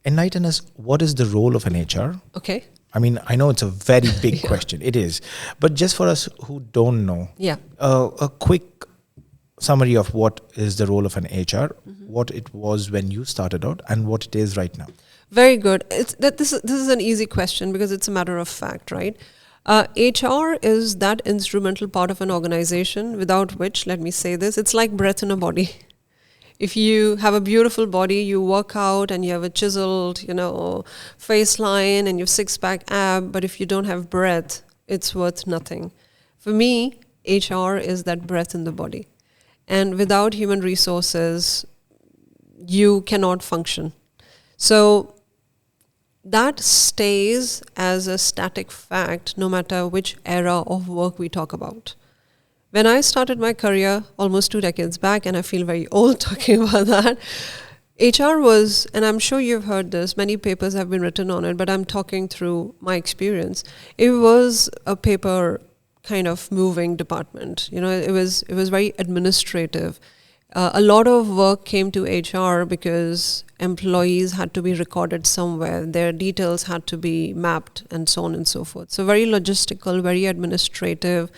enlighten us, what is the role of an HR? Okay. I mean, I know it's a very big question. It is. But just for us who don't know, a quick summary of what is the role of an HR, what it was when you started out, and what it is right now. Very good. This is an easy question because it's a matter of fact, right? HR is that instrumental part of an organization without which, let me say this, it's like breath in a body. If you have a beautiful body, you work out and you have a chiseled, face line and you have six-pack ab, but if you don't have breath, it's worth nothing. For me, HR is that breath in the body. And without human resources, you cannot function. So that stays as a static fact no matter which era of work we talk about. When I started my career almost 2 decades back, and I feel very old talking about that, HR was, and I'm sure you've heard this, many papers have been written on it, but I'm talking through my experience. It was a paper kind of moving department. It was very administrative. A lot of work came to HR because employees had to be recorded somewhere. Their details had to be mapped and so on and so forth. So very logistical, very administrative,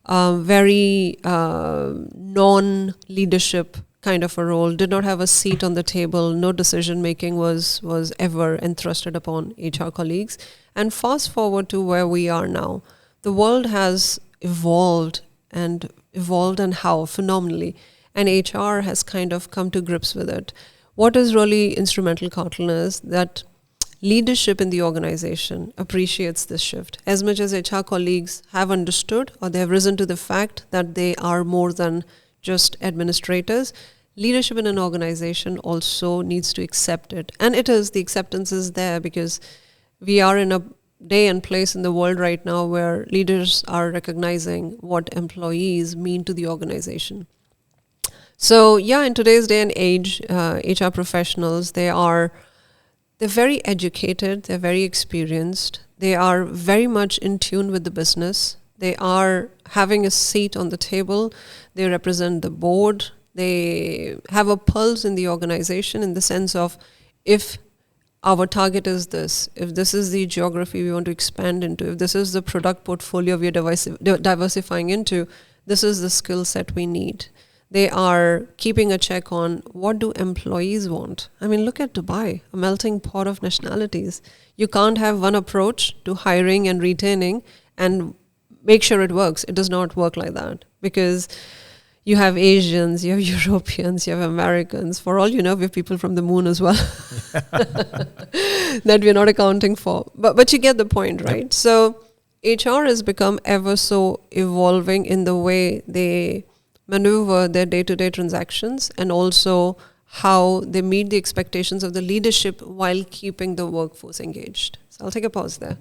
very non-leadership kind of a role, did not have a seat on the table, no decision making was ever entrusted upon HR colleagues. And fast forward to where we are now. The world has evolved and how phenomenally, and HR has kind of come to grips with it. What is really instrumental, Kautal, is that leadership in the organization appreciates this shift. As much as HR colleagues have understood or they have risen to the fact that they are more than just administrators, leadership in an organization also needs to accept it. And the acceptance is there because we are in a day and place in the world right now where leaders are recognizing what employees mean to the organization. So in today's day and age, HR professionals, they're very educated, they're very experienced, they are very much in tune with the business, they are having a seat on the table, they represent the board, they have a pulse in the organization in the sense of if our target is this, if this is the geography we want to expand into, if this is the product portfolio we are diversifying into, this is the skill set we need. They are keeping a check on what do employees want. I mean, look at Dubai, a melting pot of nationalities. You can't have one approach to hiring and retaining and make sure it works. It does not work like that because you have Asians, you have Europeans, you have Americans. For all you know, we have people from the moon as well that we're not accounting for. But you get the point, right? So HR has become ever so evolving in the way they maneuver their day-to-day transactions and also how they meet the expectations of the leadership while keeping the workforce engaged. So I'll take a pause there.